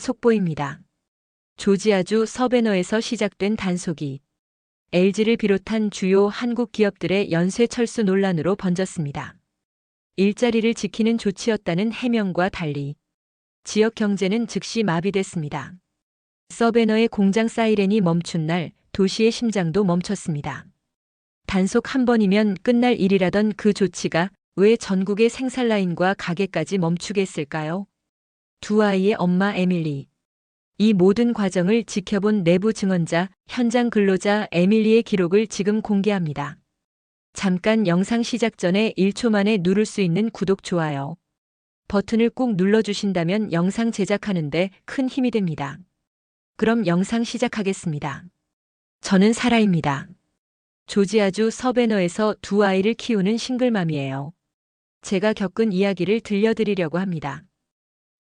속보입니다. 조지아주 서베너에서 시작된 단속이 LG를 비롯한 주요 한국 기업들의 연쇄 철수 논란으로 번졌습니다. 일자리를 지키는 조치였다는 해명과 달리 지역 경제는 즉시 마비됐습니다. 서베너의 공장 사이렌이 멈춘 날 도시의 심장도 멈췄습니다. 단속 한 번이면 끝날 일이라던 그 조치가 왜 전국의 생산 라인과 가게까지 멈추게 했을까요? 두 아이의 엄마 에밀리. 이 모든 과정을 지켜본 내부 증언자, 현장 근로자 에밀리의 기록을 지금 공개합니다. 잠깐 영상 시작 전에 1초 만에 누를 수 있는 구독, 좋아요 버튼을 꼭 눌러주신다면 영상 제작하는데 큰 힘이 됩니다. 그럼 영상 시작하겠습니다. 저는 사라입니다. 조지아주 서베너에서 두 아이를 키우는 싱글맘이에요. 제가 겪은 이야기를 들려드리려고 합니다.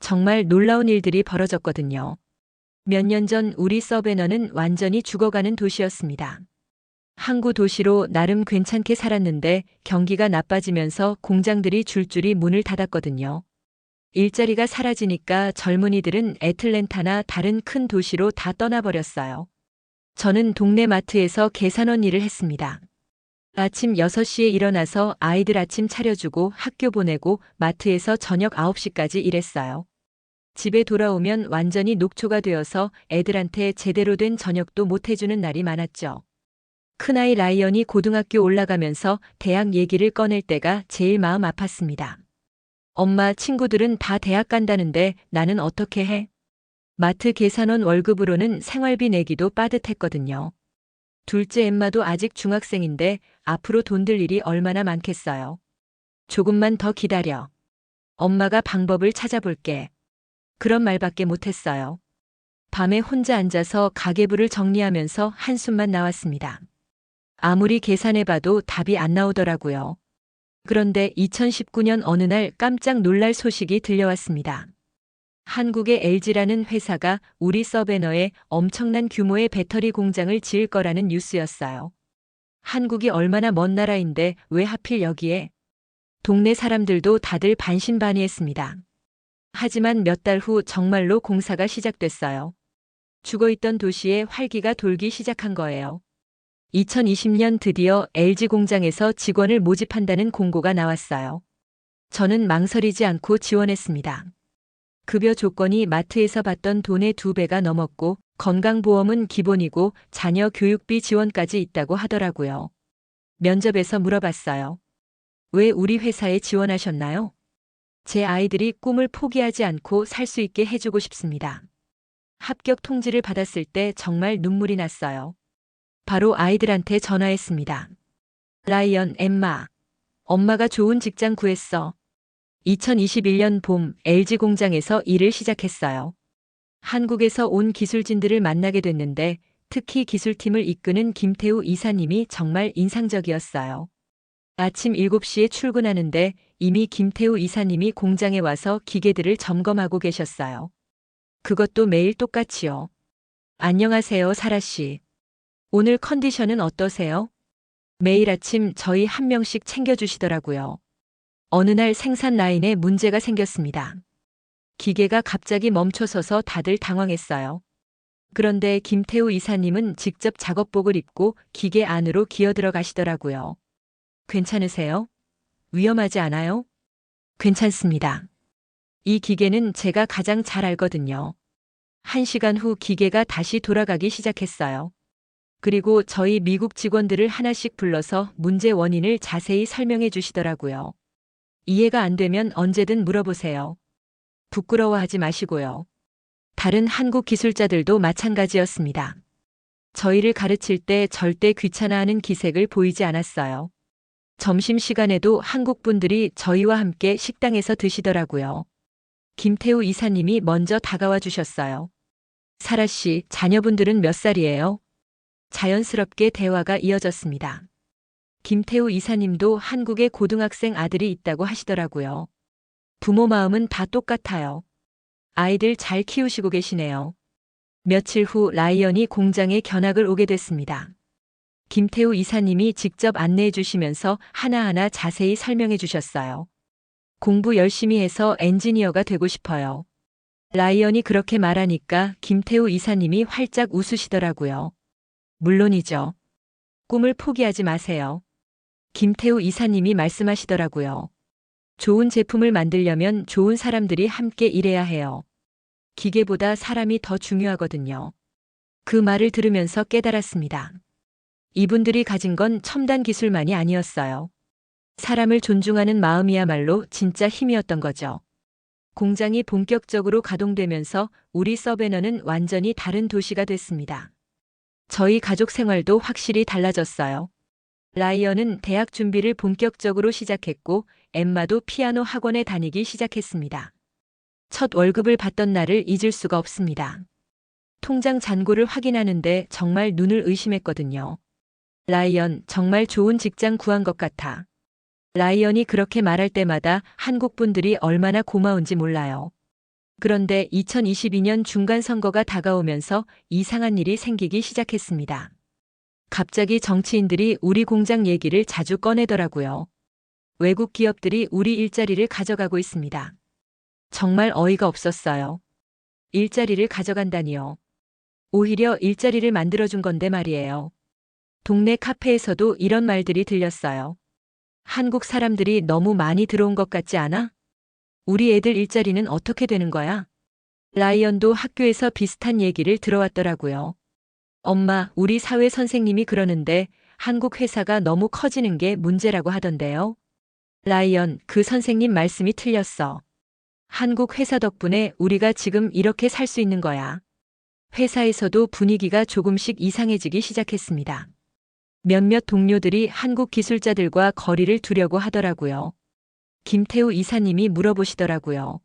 정말 놀라운 일들이 벌어졌거든요. 몇 년 전 우리 서베너는 완전히 죽어가는 도시였습니다. 항구 도시로 나름 괜찮게 살았는데 경기가 나빠지면서 공장들이 줄줄이 문을 닫았거든요. 일자리가 사라지니까 젊은이들은 애틀랜타나 다른 큰 도시로 다 떠나버렸어요. 저는 동네 마트에서 계산원 일을 했습니다. 아침 6시에 일어나서 아이들 아침 차려주고 학교 보내고 마트에서 저녁 9시까지 일했어요. 집에 돌아오면 완전히 녹초가 되어서 애들한테 제대로 된 저녁도 못 해주는 날이 많았죠. 큰아이 라이언이 고등학교 올라가면서 대학 얘기를 꺼낼 때가 제일 마음 아팠습니다. 엄마, 친구들은 다 대학 간다는데 나는 어떻게 해? 마트 계산원 월급으로는 생활비 내기도 빠듯했거든요. 둘째 엠마도 아직 중학생인데 앞으로 돈 들 일이 얼마나 많겠어요. 조금만 더 기다려. 엄마가 방법을 찾아볼게. 그런 말밖에 못했어요. 밤에 혼자 앉아서 가계부를 정리하면서 한숨만 나왔습니다. 아무리 계산해봐도 답이 안 나오더라고요. 그런데 2019년 어느 날 깜짝 놀랄 소식이 들려왔습니다. 한국의 LG라는 회사가 우리 서베너에 엄청난 규모의 배터리 공장을 지을 거라는 뉴스였어요. 한국이 얼마나 먼 나라인데 왜 하필 여기에? 동네 사람들도 다들 반신반의했습니다. 하지만 몇 달 후 정말로 공사가 시작됐어요. 죽어있던 도시에 활기가 돌기 시작한 거예요. 2020년 드디어 LG 공장에서 직원을 모집한다는 공고가 나왔어요. 저는 망설이지 않고 지원했습니다. 급여 조건이 마트에서 받던 돈의 2배가 넘었고 건강보험은 기본이고 자녀 교육비 지원까지 있다고 하더라고요. 면접에서 물어봤어요. 왜 우리 회사에 지원하셨나요? 제 아이들이 꿈을 포기하지 않고 살 수 있게 해주고 싶습니다. 합격 통지를 받았을 때 정말 눈물이 났어요. 바로 아이들한테 전화했습니다. 라이언, 엠마. 엄마가 좋은 직장 구했어. 2021년 봄 LG 공장에서 일을 시작했어요. 한국에서 온 기술진들을 만나게 됐는데 특히 기술팀을 이끄는 김태우 이사님이 정말 인상적이었어요. 아침 7시에 출근하는데 이미 김태우 이사님이 공장에 와서 기계들을 점검하고 계셨어요. 그것도 매일 똑같이요. 안녕하세요, 사라 씨. 오늘 컨디션은 어떠세요? 매일 아침 저희 한 명씩 챙겨주시더라고요. 어느 날 생산 라인에 문제가 생겼습니다. 기계가 갑자기 멈춰서서 다들 당황했어요. 그런데 김태우 이사님은 직접 작업복을 입고 기계 안으로 기어들어 가시더라고요. 괜찮으세요? 위험하지 않아요? 괜찮습니다. 이 기계는 제가 가장 잘 알거든요. 1시간 후 기계가 다시 돌아가기 시작했어요. 그리고 저희 미국 직원들을 하나씩 불러서 문제 원인을 자세히 설명해 주시더라고요. 이해가 안 되면 언제든 물어보세요. 부끄러워하지 마시고요. 다른 한국 기술자들도 마찬가지였습니다. 저희를 가르칠 때 절대 귀찮아하는 기색을 보이지 않았어요. 점심시간에도 한국 분들이 저희와 함께 식당에서 드시더라고요. 김태우 이사님이 먼저 다가와 주셨어요. 사라 씨, 자녀분들은 몇 살이에요? 자연스럽게 대화가 이어졌습니다. 김태우 이사님도 한국에 고등학생 아들이 있다고 하시더라고요. 부모 마음은 다 똑같아요. 아이들 잘 키우시고 계시네요. 며칠 후 라이언이 공장에 견학을 오게 됐습니다. 김태우 이사님이 직접 안내해 주시면서 하나하나 자세히 설명해 주셨어요. 공부 열심히 해서 엔지니어가 되고 싶어요. 라이언이 그렇게 말하니까 김태우 이사님이 활짝 웃으시더라고요. 물론이죠. 꿈을 포기하지 마세요. 김태우 이사님이 말씀하시더라고요. 좋은 제품을 만들려면 좋은 사람들이 함께 일해야 해요. 기계보다 사람이 더 중요하거든요. 그 말을 들으면서 깨달았습니다. 이분들이 가진 건 첨단 기술만이 아니었어요. 사람을 존중하는 마음이야말로 진짜 힘이었던 거죠. 공장이 본격적으로 가동되면서 우리 서베너는 완전히 다른 도시가 됐습니다. 저희 가족 생활도 확실히 달라졌어요. 라이언은 대학 준비를 본격적으로 시작했고 엠마도 피아노 학원에 다니기 시작했습니다. 첫 월급을 받던 날을 잊을 수가 없습니다. 통장 잔고를 확인하는데 정말 눈을 의심했거든요. 라이언, 정말 좋은 직장 구한 것 같아. 라이언이 그렇게 말할 때마다 한국 분들이 얼마나 고마운지 몰라요. 그런데 2022년 중간선거가 다가오면서 이상한 일이 생기기 시작했습니다. 갑자기 정치인들이 우리 공장 얘기를 자주 꺼내더라고요. 외국 기업들이 우리 일자리를 가져가고 있습니다. 정말 어이가 없었어요. 일자리를 가져간다니요. 오히려 일자리를 만들어준 건데 말이에요. 동네 카페에서도 이런 말들이 들렸어요. 한국 사람들이 너무 많이 들어온 것 같지 않아? 우리 애들 일자리는 어떻게 되는 거야? 라이언도 학교에서 비슷한 얘기를 들어왔더라고요. 엄마, 우리 사회 선생님이 그러는데 한국 회사가 너무 커지는 게 문제라고 하던데요. 라이언, 그 선생님 말씀이 틀렸어. 한국 회사 덕분에 우리가 지금 이렇게 살 수 있는 거야. 회사에서도 분위기가 조금씩 이상해지기 시작했습니다. 몇몇 동료들이 한국 기술자들과 거리를 두려고 하더라고요. 김태우 이사님이 물어보시더라고요.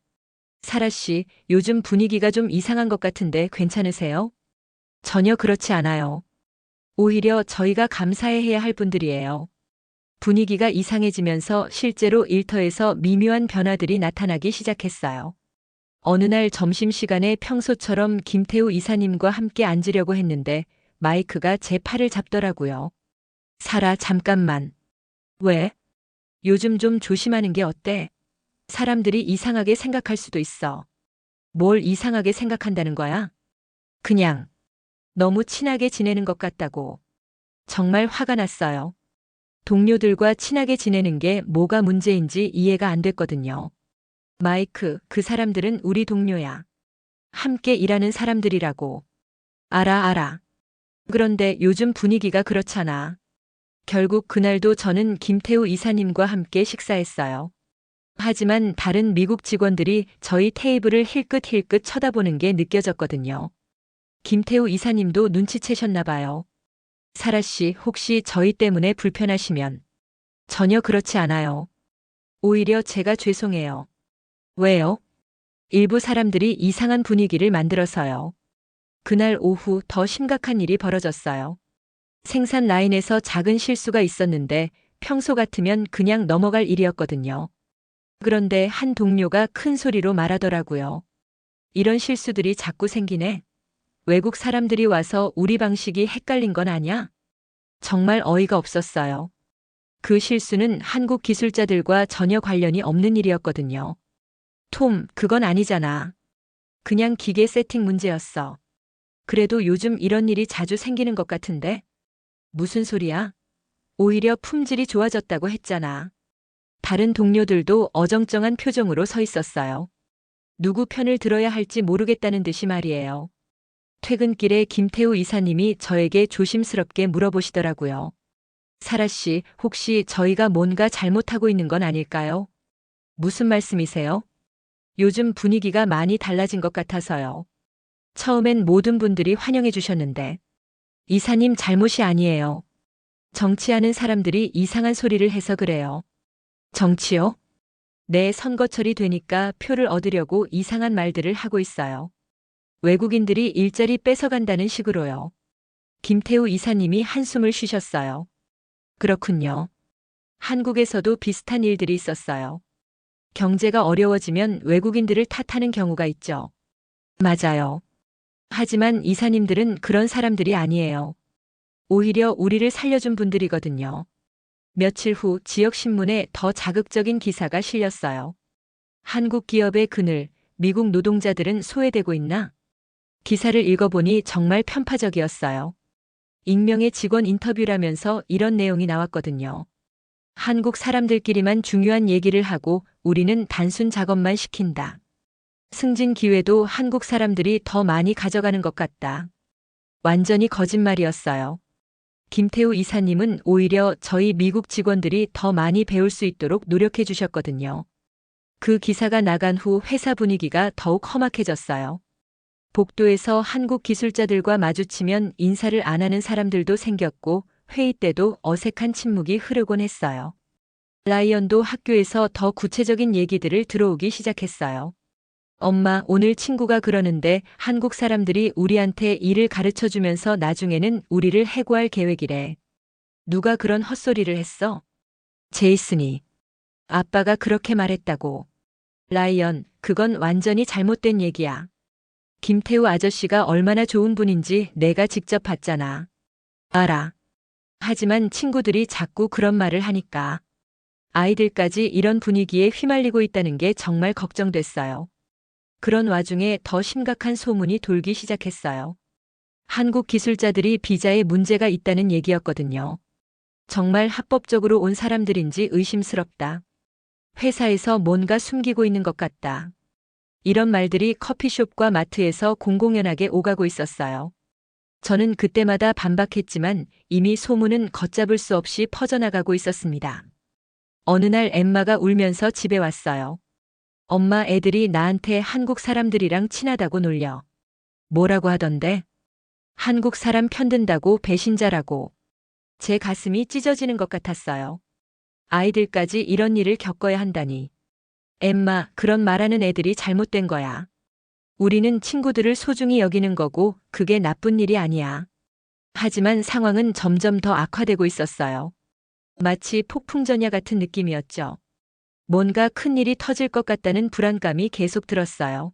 사라 씨, 요즘 분위기가 좀 이상한 것 같은데 괜찮으세요? 전혀 그렇지 않아요. 오히려 저희가 감사해야 할 분들이에요. 분위기가 이상해지면서 실제로 일터에서 미묘한 변화들이 나타나기 시작했어요. 어느 날 점심시간에 평소처럼 김태우 이사님과 함께 앉으려고 했는데 마이크가 제 팔을 잡더라고요. 사라, 잠깐만. 왜? 요즘 좀 조심하는 게 어때? 사람들이 이상하게 생각할 수도 있어. 뭘 이상하게 생각한다는 거야? 그냥 너무 친하게 지내는 것 같다고. 정말 화가 났어요. 동료들과 친하게 지내는 게 뭐가 문제인지 이해가 안 됐거든요. 마이크, 그 사람들은 우리 동료야. 함께 일하는 사람들이라고. 알아. 그런데 요즘 분위기가 그렇잖아. 결국 그날도 저는 김태우 이사님과 함께 식사했어요. 하지만 다른 미국 직원들이 저희 테이블을 힐끗힐끗 쳐다보는 게 느껴졌거든요. 김태우 이사님도 눈치채셨나 봐요. 사라 씨, 혹시 저희 때문에 불편하시면? 전혀 그렇지 않아요. 오히려 제가 죄송해요. 왜요? 일부 사람들이 이상한 분위기를 만들어서요. 그날 오후 더 심각한 일이 벌어졌어요. 생산 라인에서 작은 실수가 있었는데 평소 같으면 그냥 넘어갈 일이었거든요. 그런데 한 동료가 큰 소리로 말하더라고요. 이런 실수들이 자꾸 생기네. 외국 사람들이 와서 우리 방식이 헷갈린 건 아냐? 정말 어이가 없었어요. 그 실수는 한국 기술자들과 전혀 관련이 없는 일이었거든요. 톰, 그건 아니잖아. 그냥 기계 세팅 문제였어. 그래도 요즘 이런 일이 자주 생기는 것 같은데? 무슨 소리야? 오히려 품질이 좋아졌다고 했잖아. 다른 동료들도 어정쩡한 표정으로 서 있었어요. 누구 편을 들어야 할지 모르겠다는 듯이 말이에요. 퇴근길에 김태우 이사님이 저에게 조심스럽게 물어보시더라고요. 사라 씨, 혹시 저희가 뭔가 잘못하고 있는 건 아닐까요? 무슨 말씀이세요? 요즘 분위기가 많이 달라진 것 같아서요. 처음엔 모든 분들이 환영해 주셨는데. 이사님 잘못이 아니에요. 정치하는 사람들이 이상한 소리를 해서 그래요. 정치요? 네, 선거철이 되니까 표를 얻으려고 이상한 말들을 하고 있어요. 외국인들이 일자리 뺏어간다는 식으로요. 김태우 이사님이 한숨을 쉬셨어요. 그렇군요. 한국에서도 비슷한 일들이 있었어요. 경제가 어려워지면 외국인들을 탓하는 경우가 있죠. 맞아요. 하지만 이사님들은 그런 사람들이 아니에요. 오히려 우리를 살려준 분들이거든요. 며칠 후 지역신문에 더 자극적인 기사가 실렸어요. 한국 기업의 그늘, 미국 노동자들은 소외되고 있나? 기사를 읽어보니 정말 편파적이었어요. 익명의 직원 인터뷰라면서 이런 내용이 나왔거든요. 한국 사람들끼리만 중요한 얘기를 하고 우리는 단순 작업만 시킨다. 승진 기회도 한국 사람들이 더 많이 가져가는 것 같다. 완전히 거짓말이었어요. 김태우 이사님은 오히려 저희 미국 직원들이 더 많이 배울 수 있도록 노력해 주셨거든요. 그 기사가 나간 후 회사 분위기가 더욱 험악해졌어요. 복도에서 한국 기술자들과 마주치면 인사를 안 하는 사람들도 생겼고 회의 때도 어색한 침묵이 흐르곤 했어요. 라이언도 학교에서 더 구체적인 얘기들을 들어오기 시작했어요. 엄마, 오늘 친구가 그러는데 한국 사람들이 우리한테 일을 가르쳐 주면서 나중에는 우리를 해고할 계획이래. 누가 그런 헛소리를 했어? 제이슨이. 아빠가 그렇게 말했다고. 라이언, 그건 완전히 잘못된 얘기야. 김태우 아저씨가 얼마나 좋은 분인지 내가 직접 봤잖아. 알아. 하지만 친구들이 자꾸 그런 말을 하니까. 아이들까지 이런 분위기에 휘말리고 있다는 게 정말 걱정됐어요. 그런 와중에 더 심각한 소문이 돌기 시작했어요. 한국 기술자들이 비자에 문제가 있다는 얘기였거든요. 정말 합법적으로 온 사람들인지 의심스럽다. 회사에서 뭔가 숨기고 있는 것 같다. 이런 말들이 커피숍과 마트에서 공공연하게 오가고 있었어요. 저는 그때마다 반박했지만 이미 소문은 걷잡을 수 없이 퍼져나가고 있었습니다. 어느 날 엠마가 울면서 집에 왔어요. 엄마, 애들이 나한테 한국 사람들이랑 친하다고 놀려. 뭐라고 하던데? 한국 사람 편든다고 배신자라고. 제 가슴이 찢어지는 것 같았어요. 아이들까지 이런 일을 겪어야 한다니. 엠마, 그런 말하는 애들이 잘못된 거야. 우리는 친구들을 소중히 여기는 거고 그게 나쁜 일이 아니야. 하지만 상황은 점점 더 악화되고 있었어요. 마치 폭풍전야 같은 느낌이었죠. 뭔가 큰일이 터질 것 같다는 불안감이 계속 들었어요.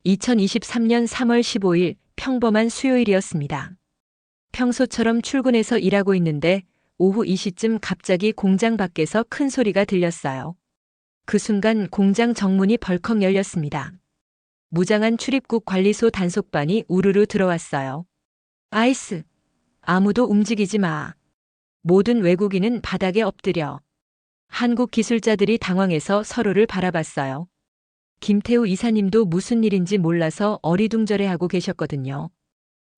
2023년 3월 15일 평범한 수요일이었습니다. 평소처럼 출근해서 일하고 있는데 오후 2시쯤 갑자기 공장 밖에서 큰 소리가 들렸어요. 그 순간 공장 정문이 벌컥 열렸습니다. 무장한 출입국 관리소 단속반이 우르르 들어왔어요. 아이스, 아무도 움직이지 마. 모든 외국인은 바닥에 엎드려. 한국 기술자들이 당황해서 서로를 바라봤어요. 김태우 이사님도 무슨 일인지 몰라서 어리둥절해하고 계셨거든요.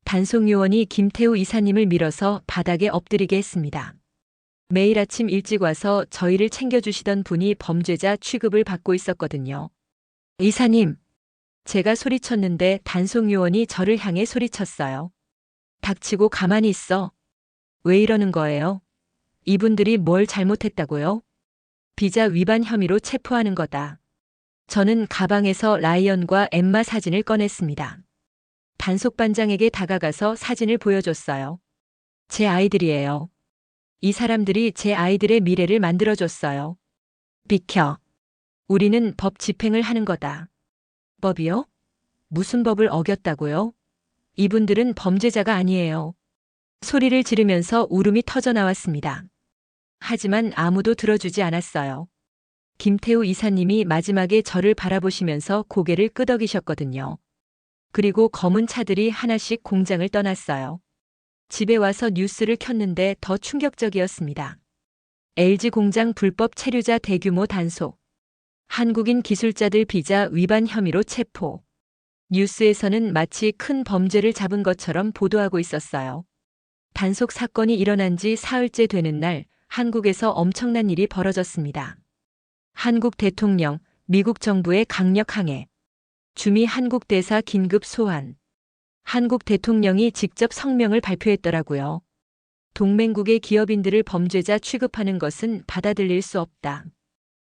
단속요원이 김태우 이사님을 밀어서 바닥에 엎드리게 했습니다. 매일 아침 일찍 와서 저희를 챙겨주시던 분이 범죄자 취급을 받고 있었거든요. 이사님, 제가 소리쳤는데 단속요원이 저를 향해 소리쳤어요. 닥치고 가만히 있어. 왜 이러는 거예요? 이분들이 뭘 잘못했다고요? 비자 위반 혐의로 체포하는 거다. 저는 가방에서 라이언과 엠마 사진을 꺼냈습니다. 단속반장에게 다가가서 사진을 보여줬어요. 제 아이들이에요. 이 사람들이 제 아이들의 미래를 만들어줬어요. 비켜. 우리는 법 집행을 하는 거다. 법이요? 무슨 법을 어겼다고요? 이분들은 범죄자가 아니에요. 소리를 지르면서 울음이 터져 나왔습니다. 하지만 아무도 들어주지 않았어요. 김태우 이사님이 마지막에 저를 바라보시면서 고개를 끄덕이셨거든요. 그리고 검은 차들이 하나씩 공장을 떠났어요. 집에 와서 뉴스를 켰는데 더 충격적이었습니다. LG 공장 불법 체류자 대규모 단속. 한국인 기술자들 비자 위반 혐의로 체포. 뉴스에서는 마치 큰 범죄를 잡은 것처럼 보도하고 있었어요. 단속 사건이 일어난 지 사흘째 되는 날, 한국에서 엄청난 일이 벌어졌습니다. 한국 대통령, 미국 정부의 강력 항해. 주미 한국 대사 긴급 소환. 한국 대통령이 직접 성명을 발표했더라고요. 동맹국의 기업인들을 범죄자 취급하는 것은 받아들일 수 없다.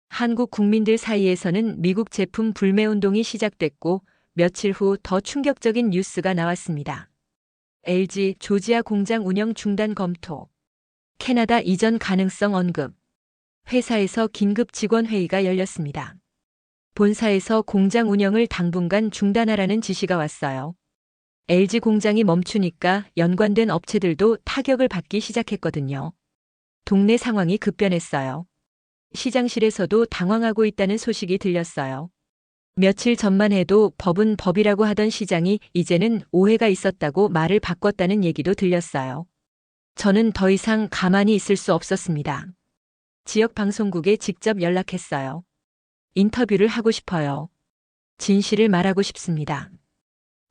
한국 국민들 사이에서는 미국 제품 불매 운동이 시작됐고 며칠 후 더 충격적인 뉴스가 나왔습니다. LG 조지아 공장 운영 중단 검토. 캐나다 이전 가능성 언급. 회사에서 긴급 직원 회의가 열렸습니다. 본사에서 공장 운영을 당분간 중단하라는 지시가 왔어요. LG 공장이 멈추니까 연관된 업체들도 타격을 받기 시작했거든요. 동네 상황이 급변했어요. 시장실에서도 당황하고 있다는 소식이 들렸어요. 며칠 전만 해도 법은 법이라고 하던 시장이 이제는 오해가 있었다고 말을 바꿨다는 얘기도 들렸어요. 저는 더 이상 가만히 있을 수 없었습니다. 지역 방송국에 직접 연락했어요. 인터뷰를 하고 싶어요. 진실을 말하고 싶습니다.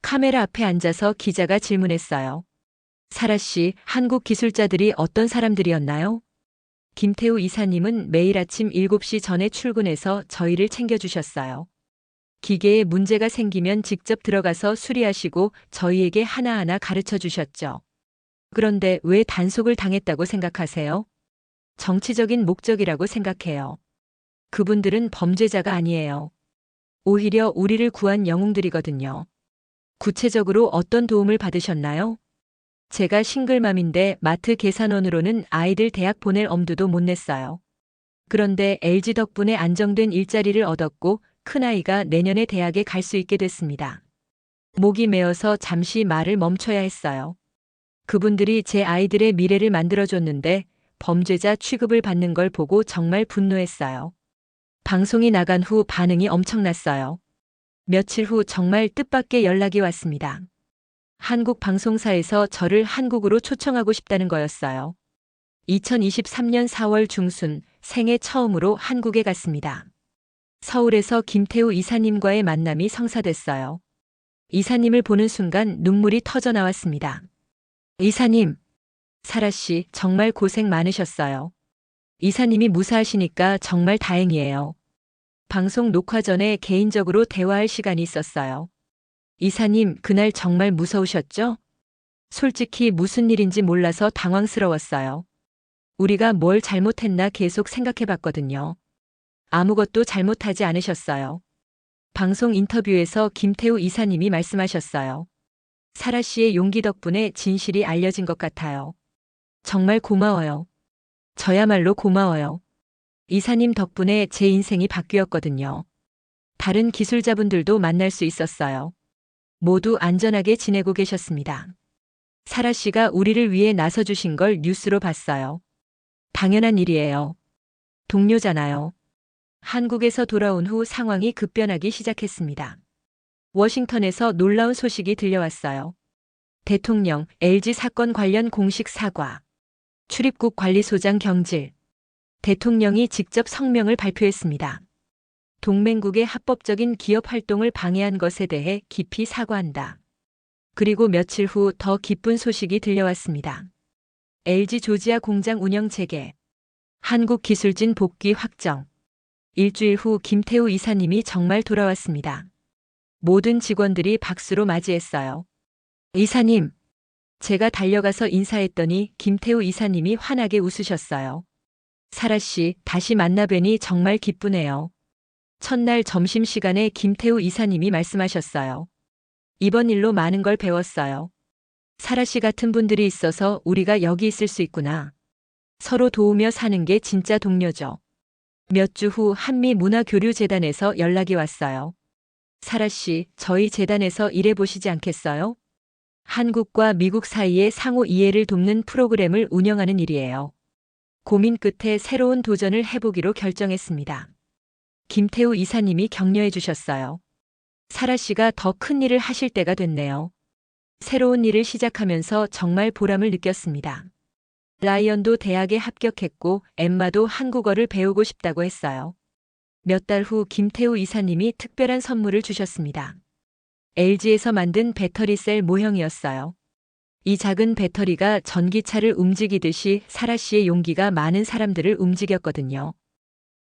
카메라 앞에 앉아서 기자가 질문했어요. 사라 씨, 한국 기술자들이 어떤 사람들이었나요? 김태우 이사님은 매일 아침 7시 전에 출근해서 저희를 챙겨주셨어요. 기계에 문제가 생기면 직접 들어가서 수리하시고 저희에게 하나하나 가르쳐 주셨죠. 그런데 왜 단속을 당했다고 생각하세요? 정치적인 목적이라고 생각해요. 그분들은 범죄자가 아니에요. 오히려 우리를 구한 영웅들이거든요. 구체적으로 어떤 도움을 받으셨나요? 제가 싱글맘인데 마트 계산원으로는 아이들 대학 보낼 엄두도 못 냈어요. 그런데 LG 덕분에 안정된 일자리를 얻었고 큰아이가 내년에 대학에 갈 수 있게 됐습니다. 목이 메어서 잠시 말을 멈춰야 했어요. 그분들이 제 아이들의 미래를 만들어줬는데 범죄자 취급을 받는 걸 보고 정말 분노했어요. 방송이 나간 후 반응이 엄청났어요. 며칠 후 정말 뜻밖의 연락이 왔습니다. 한국 방송사에서 저를 한국으로 초청하고 싶다는 거였어요. 2023년 4월 중순 생애 처음으로 한국에 갔습니다. 서울에서 김태우 이사님과의 만남이 성사됐어요. 이사님을 보는 순간 눈물이 터져 나왔습니다. 이사님, 사라 씨 정말 고생 많으셨어요. 이사님이 무사하시니까 정말 다행이에요. 방송 녹화 전에 개인적으로 대화할 시간이 있었어요. 이사님, 그날 정말 무서우셨죠? 솔직히 무슨 일인지 몰라서 당황스러웠어요. 우리가 뭘 잘못했나 계속 생각해 봤거든요. 아무것도 잘못하지 않으셨어요. 방송 인터뷰에서 김태우 이사님이 말씀하셨어요. 사라 씨의 용기 덕분에 진실이 알려진 것 같아요. 정말 고마워요. 저야말로 고마워요. 이사님 덕분에 제 인생이 바뀌었거든요. 다른 기술자분들도 만날 수 있었어요. 모두 안전하게 지내고 계셨습니다. 사라 씨가 우리를 위해 나서주신 걸 뉴스로 봤어요. 당연한 일이에요. 동료잖아요. 한국에서 돌아온 후 상황이 급변하기 시작했습니다. 워싱턴에서 놀라운 소식이 들려왔어요. 대통령, LG 사건 관련 공식 사과. 출입국 관리소장 경질. 대통령이 직접 성명을 발표했습니다. 동맹국의 합법적인 기업 활동을 방해한 것에 대해 깊이 사과한다. 그리고 며칠 후 더 기쁜 소식이 들려왔습니다. LG 조지아 공장 운영 재개. 한국 기술진 복귀 확정. 일주일 후 김태우 이사님이 정말 돌아왔습니다. 모든 직원들이 박수로 맞이했어요. 이사님, 제가 달려가서 인사했더니 김태우 이사님이 환하게 웃으셨어요. 사라 씨, 다시 만나 뵈니 정말 기쁘네요. 첫날 점심시간에 김태우 이사님이 말씀하셨어요. 이번 일로 많은 걸 배웠어요. 사라 씨 같은 분들이 있어서 우리가 여기 있을 수 있구나. 서로 도우며 사는 게 진짜 동료죠. 몇 주 후 한미문화교류재단에서 연락이 왔어요. 사라 씨, 저희 재단에서 일해보시지 않겠어요? 한국과 미국 사이의 상호 이해를 돕는 프로그램을 운영하는 일이에요. 고민 끝에 새로운 도전을 해보기로 결정했습니다. 김태우 이사님이 격려해 주셨어요. 사라 씨가 더 큰 일을 하실 때가 됐네요. 새로운 일을 시작하면서 정말 보람을 느꼈습니다. 라이언도 대학에 합격했고 엠마도 한국어를 배우고 싶다고 했어요. 몇 달 후 김태우 이사님이 특별한 선물을 주셨습니다. LG에서 만든 배터리셀 모형이었어요. 이 작은 배터리가 전기차를 움직이듯이 사라 씨의 용기가 많은 사람들을 움직였거든요.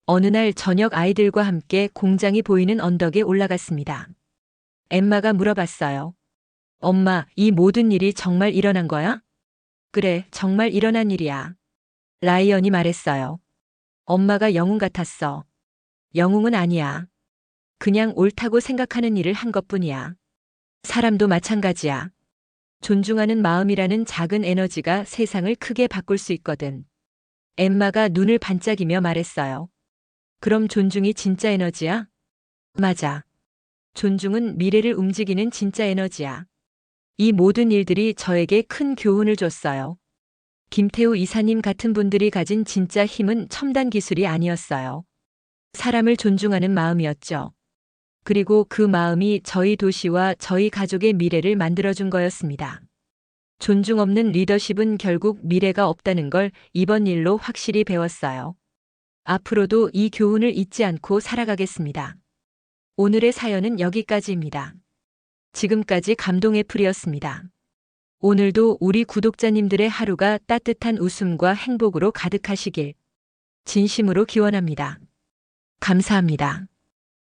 어느 날 저녁 아이들과 함께 공장이 보이는 언덕에 올라갔습니다. 엠마가 물어봤어요. 엄마, 이 모든 일이 정말 일어난 거야? 그래, 정말 일어난 일이야. 라이언이 말했어요. 엄마가 영웅 같았어. 영웅은 아니야. 그냥 옳다고 생각하는 일을 한 것뿐이야. 사람도 마찬가지야. 존중하는 마음이라는 작은 에너지가 세상을 크게 바꿀 수 있거든. 엠마가 눈을 반짝이며 말했어요. 그럼 존중이 진짜 에너지야? 맞아. 존중은 미래를 움직이는 진짜 에너지야. 이 모든 일들이 저에게 큰 교훈을 줬어요. 김태우 이사님 같은 분들이 가진 진짜 힘은 첨단 기술이 아니었어요. 사람을 존중하는 마음이었죠. 그리고 그 마음이 저희 도시와 저희 가족의 미래를 만들어준 거였습니다. 존중 없는 리더십은 결국 미래가 없다는 걸 이번 일로 확실히 배웠어요. 앞으로도 이 교훈을 잊지 않고 살아가겠습니다. 오늘의 사연은 여기까지입니다. 지금까지 감동의 풀이었습니다. 오늘도 우리 구독자님들의 하루가 따뜻한 웃음과 행복으로 가득하시길 진심으로 기원합니다. 감사합니다.